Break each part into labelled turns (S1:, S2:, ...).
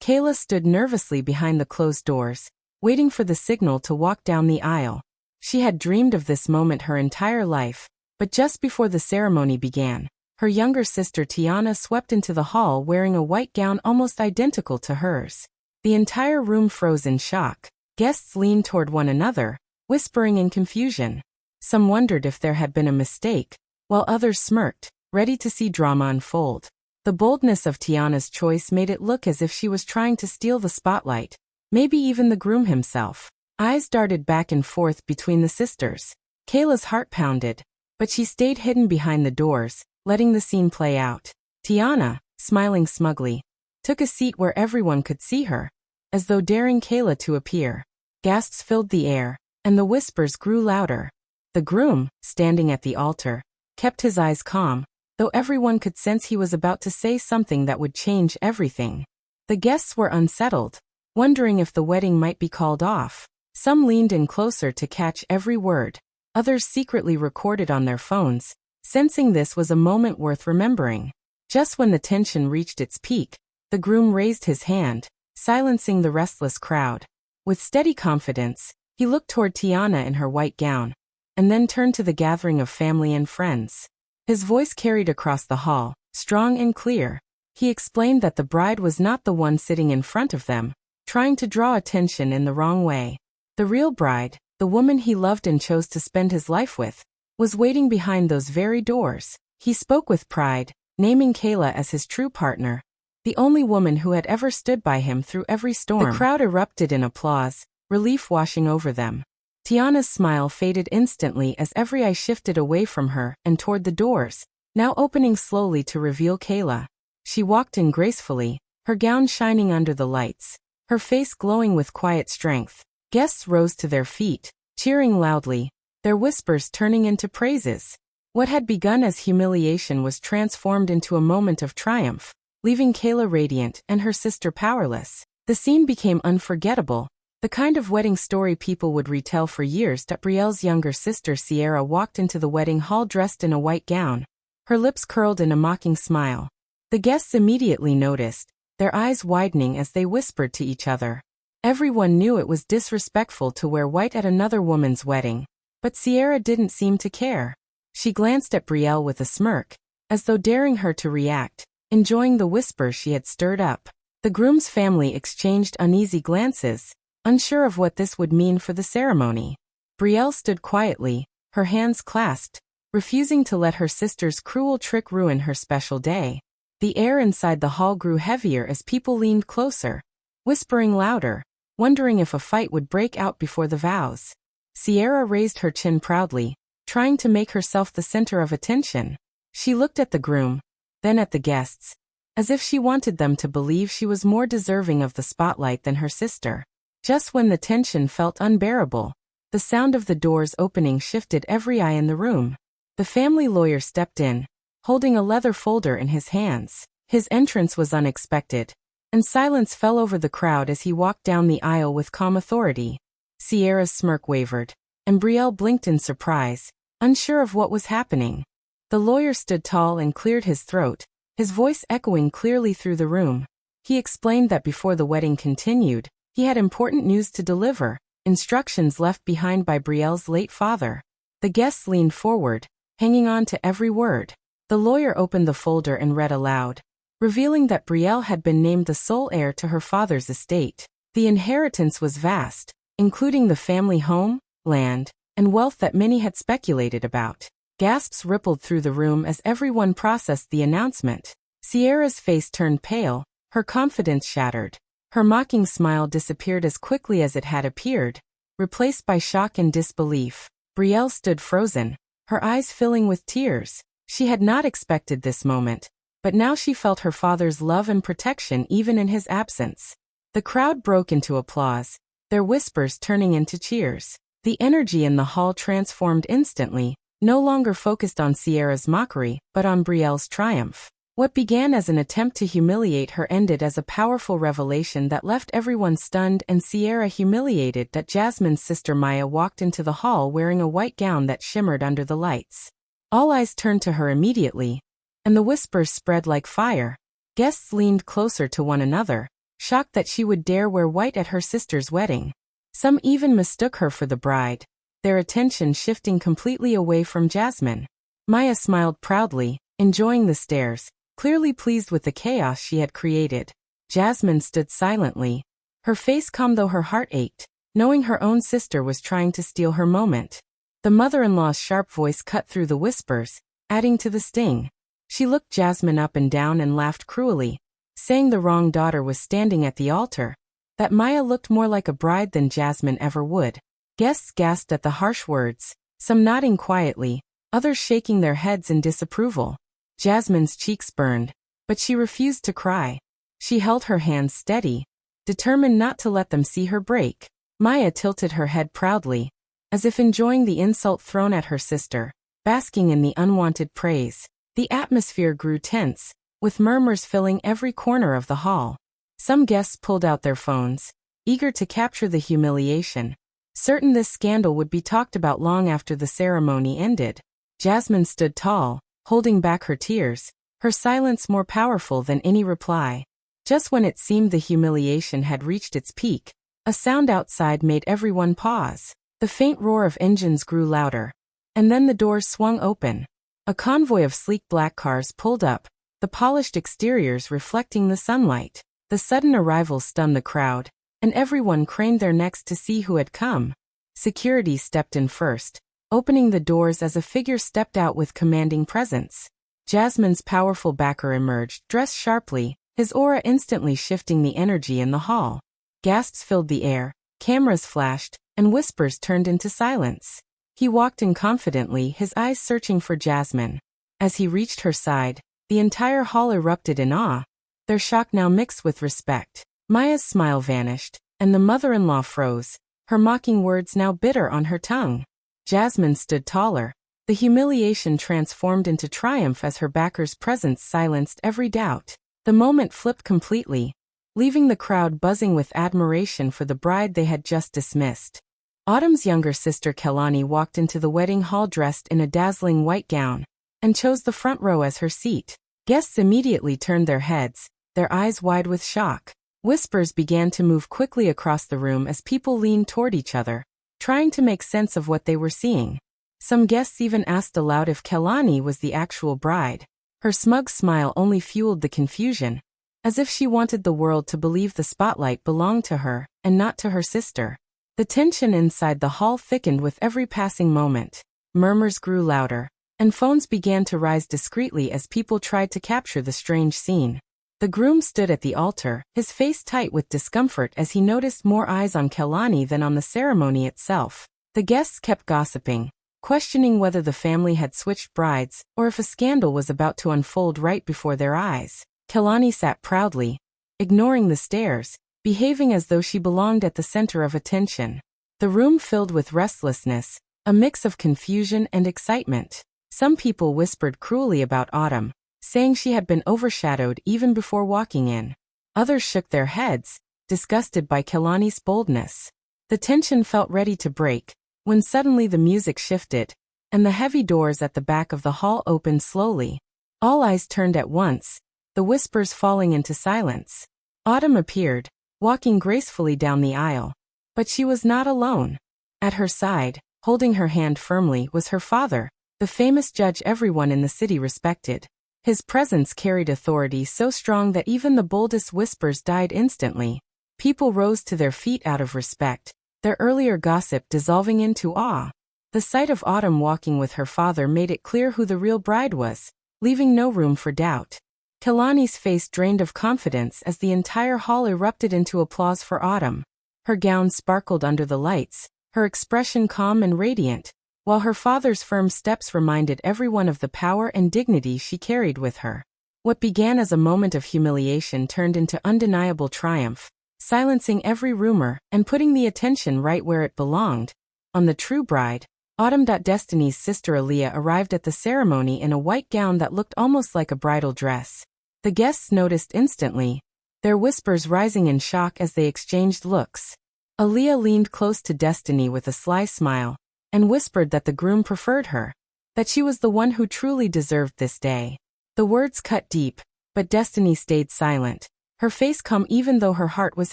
S1: Kayla stood nervously behind the closed doors, waiting for the signal to walk down the aisle. She had dreamed of this moment her entire life, but just before the ceremony began, her younger sister Tiana swept into the hall wearing a white gown almost identical to hers. The entire room froze in shock. Guests leaned toward one another, whispering in confusion. Some wondered if there had been a mistake, while others smirked, ready to see drama unfold. The boldness of Tiana's choice made it look as if she was trying to steal the spotlight, maybe even the groom himself. Eyes darted back and forth between the sisters. Kayla's heart pounded, but she stayed hidden behind the doors, letting the scene play out. Tiana, smiling smugly, took a seat where everyone could see her, as though daring Kayla to appear. Gasps filled the air, and the whispers grew louder. The groom, standing at the altar, kept his eyes calm, though everyone could sense he was about to say something that would change everything. The guests were unsettled, wondering if the wedding might be called off. Some leaned in closer to catch every word. Others secretly recorded on their phones, sensing this was a moment worth remembering. Just when the tension reached its peak, the groom raised his hand, silencing the restless crowd. With steady confidence, he looked toward Tiana in her white gown, and then turned to the gathering of family and friends. His voice carried across the hall, strong and clear. He explained that the bride was not the one sitting in front of them, trying to draw attention in the wrong way. The real bride, the woman he loved and chose to spend his life with, was waiting behind those very doors. He spoke with pride, naming Kayla as his true partner, the only woman who had ever stood by him through every storm. The crowd erupted in applause, relief washing over them. Tiana's smile faded instantly as every eye shifted away from her and toward the doors, now opening slowly to reveal Kayla. She walked in gracefully, her gown shining under the lights, her face glowing with quiet strength. Guests rose to their feet, cheering loudly, their whispers turning into praises. What had begun as humiliation was transformed into a moment of triumph, leaving Kayla radiant and her sister powerless. The scene became unforgettable, the kind of wedding story people would retell for years. Brielle's younger sister Sierra walked into the wedding hall dressed in a white gown, her lips curled in a mocking smile. The guests immediately noticed, their eyes widening as they whispered to each other. Everyone knew it was disrespectful to wear white at another woman's wedding, but Sierra didn't seem to care. She glanced at Brielle with a smirk, as though daring her to react, enjoying the whisper she had stirred up. The groom's family exchanged uneasy glances, unsure of what this would mean for the ceremony. Brielle stood quietly, her hands clasped, refusing to let her sister's cruel trick ruin her special day. The air inside the hall grew heavier as people leaned closer, whispering louder, wondering if a fight would break out before the vows. Sierra raised her chin proudly, trying to make herself the center of attention. She looked at the groom, then at the guests, as if she wanted them to believe she was more deserving of the spotlight than her sister. Just when the tension felt unbearable, the sound of the doors opening shifted every eye in the room. The family lawyer stepped in, holding a leather folder in his hands. His entrance was unexpected, and silence fell over the crowd as he walked down the aisle with calm authority. Sierra's smirk wavered, and Brielle blinked in surprise, unsure of what was happening. The lawyer stood tall and cleared his throat, his voice echoing clearly through the room. He explained that before the wedding continued, he had important news to deliver, instructions left behind by Brielle's late father. The guests leaned forward, hanging on to every word. The lawyer opened the folder and read aloud, revealing that Brielle had been named the sole heir to her father's estate. The inheritance was vast, including the family home, land, and wealth that many had speculated about. Gasps rippled through the room as everyone processed the announcement. Sierra's face turned pale, her confidence shattered. Her mocking smile disappeared as quickly as it had appeared, replaced by shock and disbelief. Brielle stood frozen, her eyes filling with tears. She had not expected this moment, but now she felt her father's love and protection even in his absence. The crowd broke into applause, their whispers turning into cheers. The energy in the hall transformed instantly, no longer focused on Sierra's mockery, but on Brielle's triumph. What began as an attempt to humiliate her ended as a powerful revelation that left everyone stunned and Sierra humiliated. That Jasmine's sister Maya walked into the hall wearing a white gown that shimmered under the lights. All eyes turned to her immediately, and the whispers spread like fire. Guests leaned closer to one another, shocked that she would dare wear white at her sister's wedding. Some even mistook her for the bride, their attention shifting completely away from Jasmine. Maya smiled proudly, enjoying the stares, clearly pleased with the chaos she had created. Jasmine stood silently, her face calm though her heart ached, knowing her own sister was trying to steal her moment. The mother-in-law's sharp voice cut through the whispers, adding to the sting. She looked Jasmine up and down and laughed cruelly, saying the wrong daughter was standing at the altar, that Maya looked more like a bride than Jasmine ever would. Guests gasped at the harsh words, some nodding quietly, others shaking their heads in disapproval. Jasmine's cheeks burned, but she refused to cry. She held her hands steady, determined not to let them see her break. Maya tilted her head proudly, as if enjoying the insult thrown at her sister, basking in the unwanted praise. The atmosphere grew tense, with murmurs filling every corner of the hall. Some guests pulled out their phones, eager to capture the humiliation, certain this scandal would be talked about long after the ceremony ended. Jasmine stood tall, holding back her tears, her silence more powerful than any reply. Just when it seemed the humiliation had reached its peak, a sound outside made everyone pause. The faint roar of engines grew louder, and then the doors swung open. A convoy of sleek black cars pulled up, the polished exteriors reflecting the sunlight. The sudden arrival stunned the crowd, and everyone craned their necks to see who had come. Security stepped in first, opening the doors as a figure stepped out with commanding presence. Jasmine's powerful backer emerged, dressed sharply, his aura instantly shifting the energy in the hall. Gasps filled the air, cameras flashed, and whispers turned into silence. He walked in confidently, his eyes searching for Jasmine. As he reached her side, the entire hall erupted in awe, their shock now mixed with respect. Maya's smile vanished, and the mother-in-law froze, her mocking words now bitter on her tongue. Jasmine stood taller, the humiliation transformed into triumph as her backer's presence silenced every doubt. The moment flipped completely, leaving the crowd buzzing with admiration for the bride they had just dismissed. Autumn's younger sister Kelani walked into the wedding hall dressed in a dazzling white gown, and chose the front row as her seat. Guests immediately turned their heads, their eyes wide with shock. Whispers began to move quickly across the room as people leaned toward each other, trying to make sense of what they were seeing. Some guests even asked aloud if Kelani was the actual bride. Her smug smile only fueled the confusion, as if she wanted the world to believe the spotlight belonged to her, and not to her sister. The tension inside the hall thickened with every passing moment. Murmurs grew louder, and phones began to rise discreetly as people tried to capture the strange scene. The groom stood at the altar, his face tight with discomfort as he noticed more eyes on Kelani than on the ceremony itself. The guests kept gossiping, questioning whether the family had switched brides, or if a scandal was about to unfold right before their eyes. Kelani sat proudly, ignoring the stares, behaving as though she belonged at the center of attention. The room filled with restlessness, a mix of confusion and excitement. Some people whispered cruelly about Autumn, saying she had been overshadowed even before walking in. Others shook their heads, disgusted by Kelani's boldness. The tension felt ready to break, when suddenly the music shifted, and the heavy doors at the back of the hall opened slowly. All eyes turned at once, the whispers falling into silence. Autumn appeared, walking gracefully down the aisle. But she was not alone. At her side, holding her hand firmly, was her father, the famous judge everyone in the city respected. His presence carried authority so strong that even the boldest whispers died instantly. People rose to their feet out of respect, their earlier gossip dissolving into awe. The sight of Autumn walking with her father made it clear who the real bride was, leaving no room for doubt. Kelani's face drained of confidence as the entire hall erupted into applause for Autumn. Her gown sparkled under the lights, her expression calm and radiant, while her father's firm steps reminded everyone of the power and dignity she carried with her. What began as a moment of humiliation turned into undeniable triumph, silencing every rumor and putting the attention right where it belonged, on the true bride. Autumn. Destiny's sister Aaliyah arrived at the ceremony in a white gown that looked almost like a bridal dress. The guests noticed instantly, their whispers rising in shock as they exchanged looks. Aaliyah leaned close to Destiny with a sly smile, and whispered that the groom preferred her, that she was the one who truly deserved this day. The words cut deep, but Destiny stayed silent, her face calm even though her heart was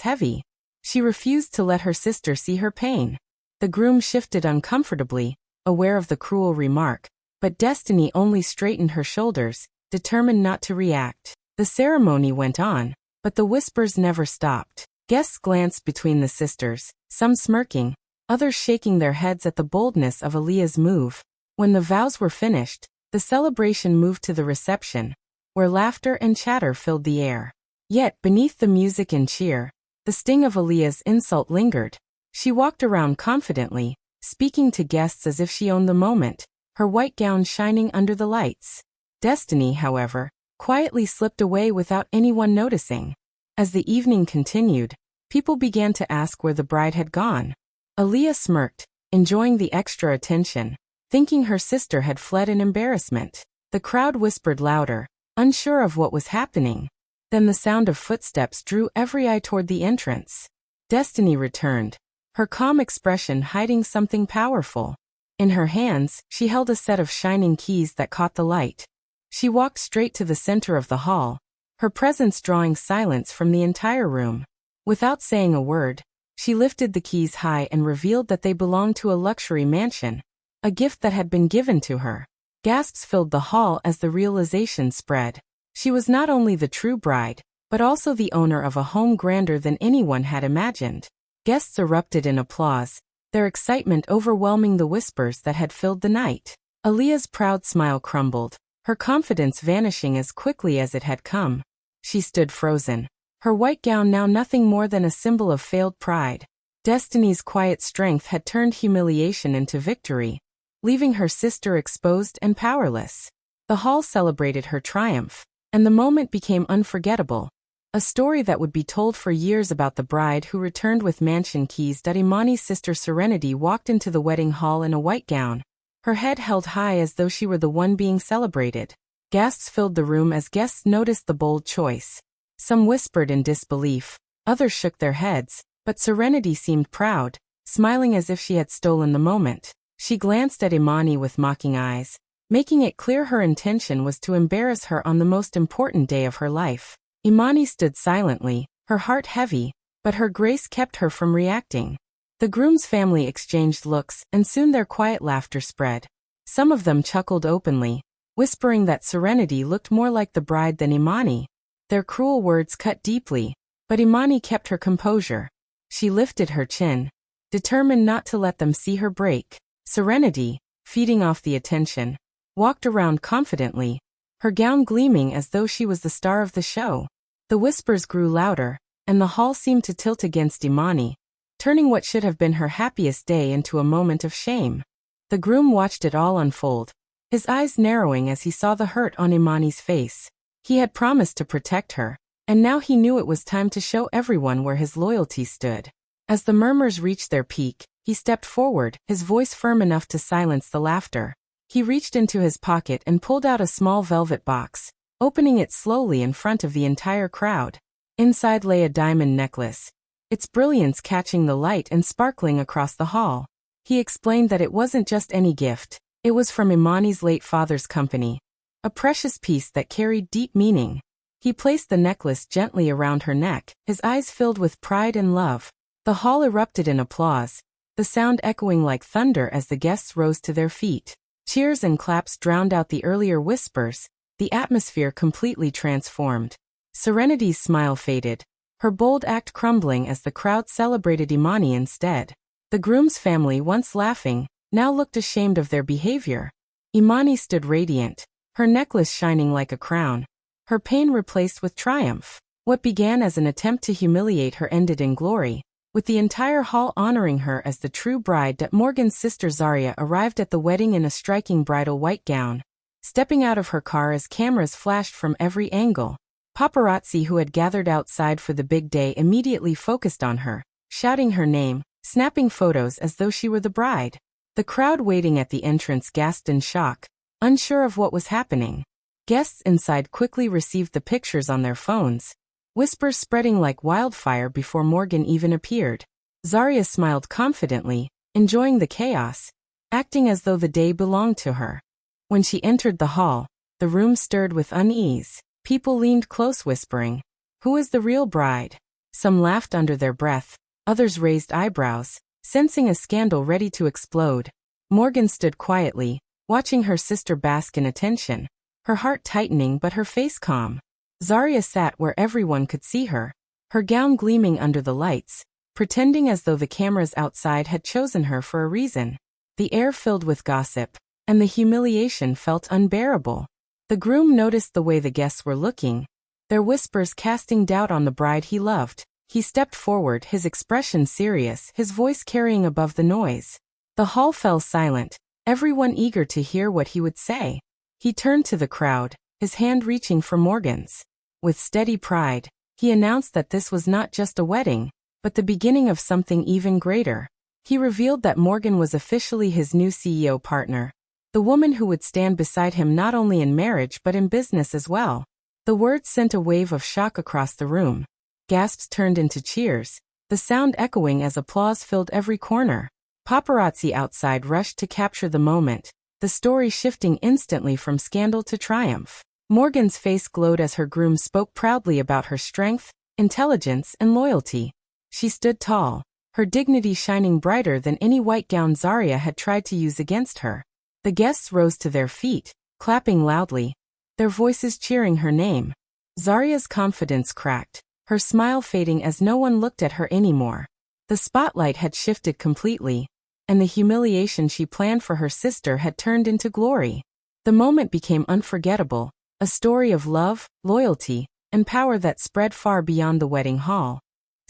S1: heavy. She refused to let her sister see her pain. The groom shifted uncomfortably, aware of the cruel remark, but Destiny only straightened her shoulders, determined not to react. The ceremony went on, but the whispers never stopped. Guests glanced between the sisters, some smirking, others shaking their heads at the boldness of Aaliyah's move. When the vows were finished, the celebration moved to the reception, where laughter and chatter filled the air. Yet, beneath the music and cheer, the sting of Aaliyah's insult lingered. She walked around confidently, speaking to guests as if she owned the moment, her white gown shining under the lights. Destiny, however, quietly slipped away without anyone noticing. As the evening continued, people began to ask where the bride had gone. Aaliyah smirked, enjoying the extra attention, thinking her sister had fled in embarrassment. The crowd whispered louder, unsure of what was happening. Then the sound of footsteps drew every eye toward the entrance. Destiny returned, her calm expression hiding something powerful. In her hands, she held a set of shining keys that caught the light. She walked straight to the center of the hall, her presence drawing silence from the entire room. Without saying a word, she lifted the keys high and revealed that they belonged to a luxury mansion, a gift that had been given to her. Gasps filled the hall as the realization spread. She was not only the true bride, but also the owner of a home grander than anyone had imagined. Guests erupted in applause, their excitement overwhelming the whispers that had filled the night. Aaliyah's proud smile crumbled, her confidence vanishing as quickly as it had come. She stood frozen, her white gown now nothing more than a symbol of failed pride. Destiny's quiet strength had turned humiliation into victory, leaving her sister exposed and powerless. The hall celebrated her triumph, and the moment became unforgettable. A story that would be told for years about the bride who returned with mansion keys. Imani's sister Serenity walked into the wedding hall in a white gown, her head held high as though she were the one being celebrated. Gasps filled the room as guests noticed the bold choice. Some whispered in disbelief, others shook their heads, but Serenity seemed proud, smiling as if she had stolen the moment. She glanced at Imani with mocking eyes, making it clear her intention was to embarrass her on the most important day of her life. Imani stood silently, her heart heavy, but her grace kept her from reacting. The groom's family exchanged looks, and soon their quiet laughter spread. Some of them chuckled openly, whispering that Serenity looked more like the bride than Imani. Their cruel words cut deeply, but Imani kept her composure. She lifted her chin, determined not to let them see her break. Serenity, feeding off the attention, walked around confidently, her gown gleaming as though she was the star of the show. The whispers grew louder, and the hall seemed to tilt against Imani, turning what should have been her happiest day into a moment of shame. The groom watched it all unfold, his eyes narrowing as he saw the hurt on Imani's face. He had promised to protect her, and now he knew it was time to show everyone where his loyalty stood. As the murmurs reached their peak, he stepped forward, his voice firm enough to silence the laughter. He reached into his pocket and pulled out a small velvet box, opening it slowly in front of the entire crowd. Inside lay a diamond necklace, its brilliance catching the light and sparkling across the hall. He explained that it wasn't just any gift, it was from Imani's late father's company, a precious piece that carried deep meaning. He placed the necklace gently around her neck, his eyes filled with pride and love. The hall erupted in applause, the sound echoing like thunder as the guests rose to their feet. Cheers and claps drowned out the earlier whispers, the atmosphere completely transformed. Serenity's smile faded, her bold act crumbling as the crowd celebrated Imani instead. The groom's family, once laughing, now looked ashamed of their behavior. Imani stood radiant, her necklace shining like a crown, her pain replaced with triumph. What began as an attempt to humiliate her ended in glory, with the entire hall honoring her as the true bride. Morgan's sister Zarya arrived at the wedding in a striking bridal white gown, stepping out of her car as cameras flashed from every angle. Paparazzi who had gathered outside for the big day immediately focused on her, shouting her name, snapping photos as though she were the bride. The crowd waiting at the entrance gasped in shock, unsure of what was happening. Guests inside quickly received the pictures on their phones, whispers spreading like wildfire before Morgan even appeared. Zarya smiled confidently, enjoying the chaos, acting as though the day belonged to her. When she entered the hall, the room stirred with unease. People leaned close whispering, Who is the real bride? Some laughed under their breath, others raised eyebrows, sensing a scandal ready to explode. Morgan stood quietly, watching her sister bask in attention, her heart tightening but her face calm. Zarya sat where everyone could see her, her gown gleaming under the lights, pretending as though the cameras outside had chosen her for a reason. The air filled with gossip, and the humiliation felt unbearable. The groom noticed the way the guests were looking, their whispers casting doubt on the bride he loved. He stepped forward, his expression serious, his voice carrying above the noise. The hall fell silent, everyone eager to hear what he would say. He turned to the crowd, his hand reaching for Morgan's. With steady pride, he announced that this was not just a wedding, but the beginning of something even greater. He revealed that Morgan was officially his new CEO partner, the woman who would stand beside him not only in marriage but in business as well. The words sent a wave of shock across the room. Gasps turned into cheers, the sound echoing as applause filled every corner. Paparazzi outside rushed to capture the moment, the story shifting instantly from scandal to triumph. Morgan's face glowed as her groom spoke proudly about her strength, intelligence, and loyalty. She stood tall, her dignity shining brighter than any white gown Zarya had tried to use against her. The guests rose to their feet, clapping loudly, their voices cheering her name. Zarya's confidence cracked, her smile fading as no one looked at her anymore. The spotlight had shifted completely, and the humiliation she planned for her sister had turned into glory. The moment became unforgettable, a story of love, loyalty, and power that spread far beyond the wedding hall.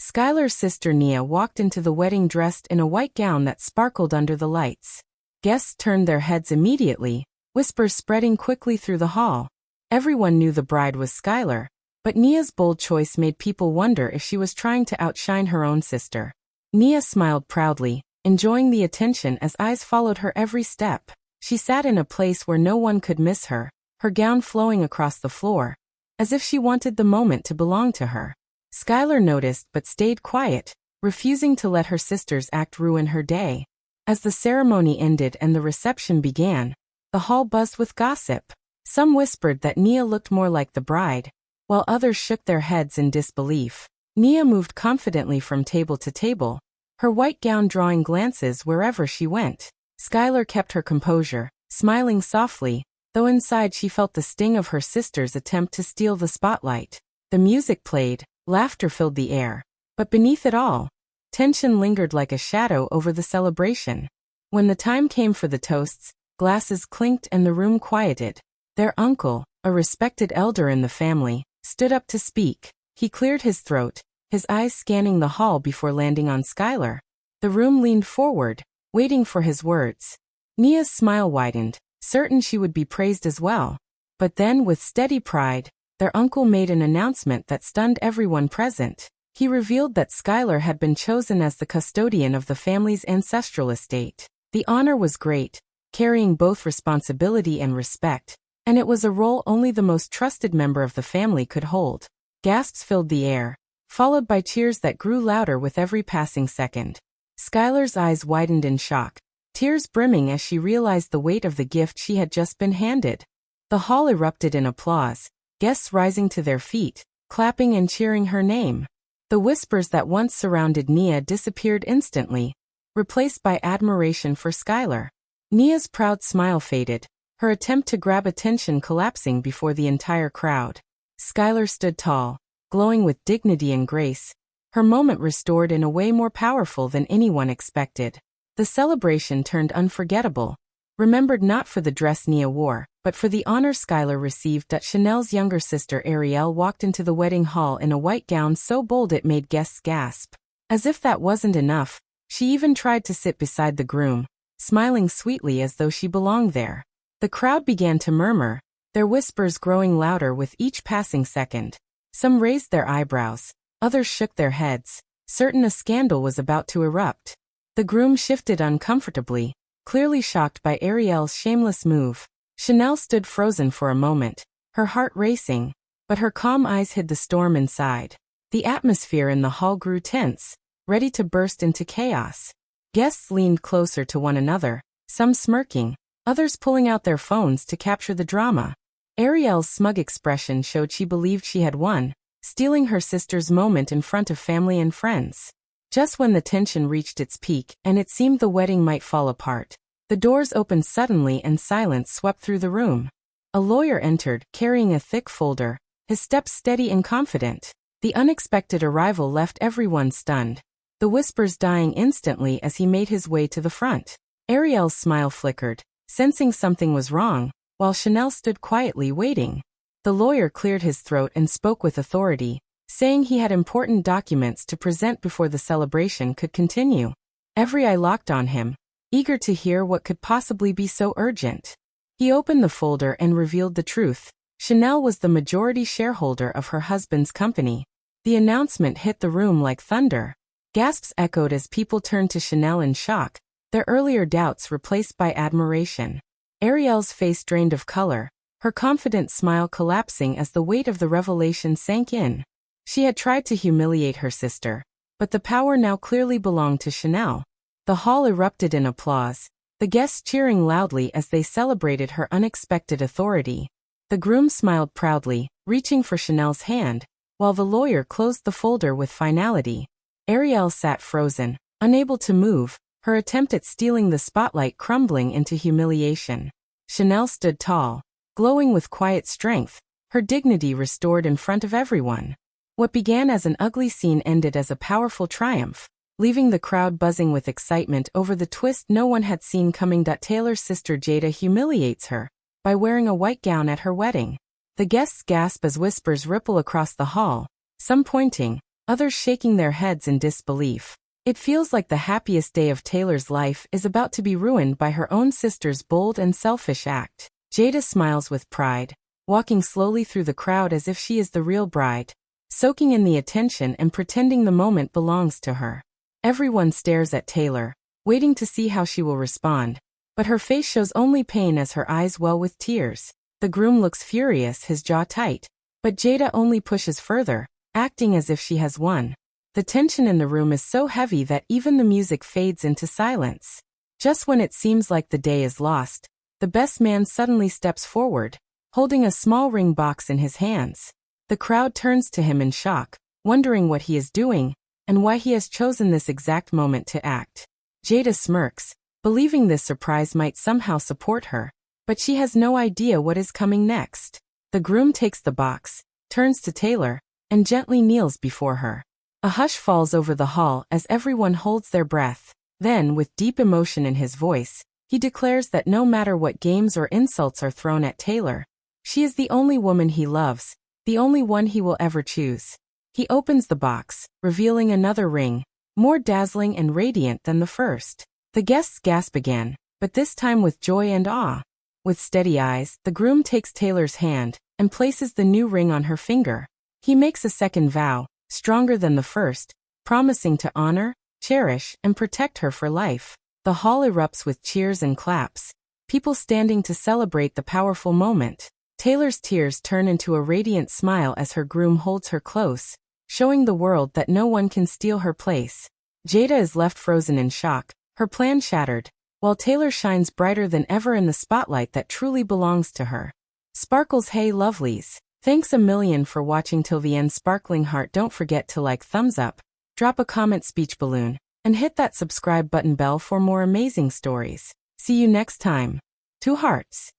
S1: Skylar's sister Nia walked into the wedding dressed in a white gown that sparkled under the lights. Guests turned their heads immediately, whispers spreading quickly through the hall. Everyone knew the bride was Skylar, but Nia's bold choice made people wonder if she was trying to outshine her own sister. Nia smiled proudly, enjoying the attention as eyes followed her every step. She sat in a place where no one could miss her, her gown flowing across the floor, as if she wanted the moment to belong to her. Skylar noticed but stayed quiet, refusing to let her sister's act ruin her day. As the ceremony ended and the reception began, the hall buzzed with gossip. Some whispered that Nia looked more like the bride, while others shook their heads in disbelief. Nia moved confidently from table to table, her white gown drawing glances wherever she went. Skylar kept her composure, smiling softly, though inside she felt the sting of her sister's attempt to steal the spotlight. The music played, laughter filled the air, but beneath it all, tension lingered like a shadow over the celebration. When the time came for the toasts, glasses clinked and the room quieted. Their uncle, a respected elder in the family, stood up to speak. He cleared his throat, his eyes scanning the hall before landing on Skylar. The room leaned forward, waiting for his words. Nia's smile widened, certain she would be praised as well. But then, with steady pride, their uncle made an announcement that stunned everyone present. He revealed that Skylar had been chosen as the custodian of the family's ancestral estate. The honor was great, carrying both responsibility and respect, and it was a role only the most trusted member of the family could hold. Gasps filled the air, followed by cheers that grew louder with every passing second. Skylar's eyes widened in shock, tears brimming as she realized the weight of the gift she had just been handed. The hall erupted in applause, guests rising to their feet, clapping and cheering her name. The whispers that once surrounded Nia disappeared instantly, replaced by admiration for Skylar. Nia's proud smile faded, her attempt to grab attention collapsing before the entire crowd. Skylar stood tall, glowing with dignity and grace, her moment restored in a way more powerful than anyone expected. The celebration turned unforgettable, remembered not for the dress Nia wore, but for the honor Skylar received. Chanel's younger sister Ariel walked into the wedding hall in a white gown so bold it made guests gasp. As if that wasn't enough, she even tried to sit beside the groom, smiling sweetly as though she belonged there. The crowd began to murmur, their whispers growing louder with each passing second. Some raised their eyebrows, others shook their heads, certain a scandal was about to erupt. The groom shifted uncomfortably, clearly shocked by Ariel's shameless move. Chanel stood frozen for a moment, her heart racing, but her calm eyes hid the storm inside. The atmosphere in the hall grew tense, ready to burst into chaos. Guests leaned closer to one another, some smirking, others pulling out their phones to capture the drama. Ariel's smug expression showed she believed she had won, stealing her sister's moment in front of family and friends. Just when the tension reached its peak and it seemed the wedding might fall apart, the doors opened suddenly and silence swept through the room. A lawyer entered, carrying a thick folder, his steps steady and confident. The unexpected arrival left everyone stunned, the whispers dying instantly as he made his way to the front. Ariel's smile flickered, sensing something was wrong, while Chanel stood quietly waiting. The lawyer cleared his throat and spoke with authority, saying he had important documents to present before the celebration could continue. Every eye locked on him, eager to hear what could possibly be so urgent. He opened the folder and revealed the truth. Chanel was the majority shareholder of her husband's company. The announcement hit the room like thunder. Gasps echoed as people turned to Chanel in shock, their earlier doubts replaced by admiration. Ariel's face drained of color, her confident smile collapsing as the weight of the revelation sank in. She had tried to humiliate her sister, but the power now clearly belonged to Chanel. The hall erupted in applause, the guests cheering loudly as they celebrated her unexpected authority. The groom smiled proudly, reaching for Chanel's hand, while the lawyer closed the folder with finality. Ariel sat frozen, unable to move, her attempt at stealing the spotlight crumbling into humiliation. Chanel stood tall, glowing with quiet strength, her dignity restored in front of everyone. What began as an ugly scene ended as a powerful triumph, leaving the crowd buzzing with excitement over the twist no one had seen coming. Taylor's sister Jada humiliates her by wearing a white gown at her wedding. The guests gasp as whispers ripple across the hall, some pointing, others shaking their heads in disbelief. It feels like the happiest day of Taylor's life is about to be ruined by her own sister's bold and selfish act. Jada smiles with pride, walking slowly through the crowd as if she is the real bride, soaking in the attention and pretending the moment belongs to her. Everyone stares at Taylor, waiting to see how she will respond, but her face shows only pain as her eyes well with tears. The groom looks furious, his jaw tight, but Jada only pushes further, acting as if she has won. The tension in the room is so heavy that even the music fades into silence. Just when it seems like the day is lost, the best man suddenly steps forward, holding a small ring box in his hands. The crowd turns to him in shock, wondering what he is doing, and why he has chosen this exact moment to act. Jada smirks, believing this surprise might somehow support her, but she has no idea what is coming next. The groom takes the box, turns to Taylor, and gently kneels before her. A hush falls over the hall as everyone holds their breath. Then, with deep emotion in his voice, he declares that no matter what games or insults are thrown at Taylor, she is the only woman he loves, the only one he will ever choose. He opens the box, revealing another ring, more dazzling and radiant than the first. The guests gasp again, but this time with joy and awe. With steady eyes, the groom takes Taylor's hand and places the new ring on her finger. He makes a second vow, stronger than the first, promising to honor, cherish, and protect her for life. The hall erupts with cheers and claps, people standing to celebrate the powerful moment. Taylor's tears turn into a radiant smile as her groom holds her close, showing the world that no one can steal her place. Jada is left frozen in shock, her plan shattered, while Taylor shines brighter than ever in the spotlight that truly belongs to her. Sparkles. Hey lovelies, thanks a million for watching till the end. Sparkling heart. Don't forget to like, thumbs up, drop a comment, speech balloon, and hit that subscribe button bell for more amazing stories. See you next time. 2 hearts.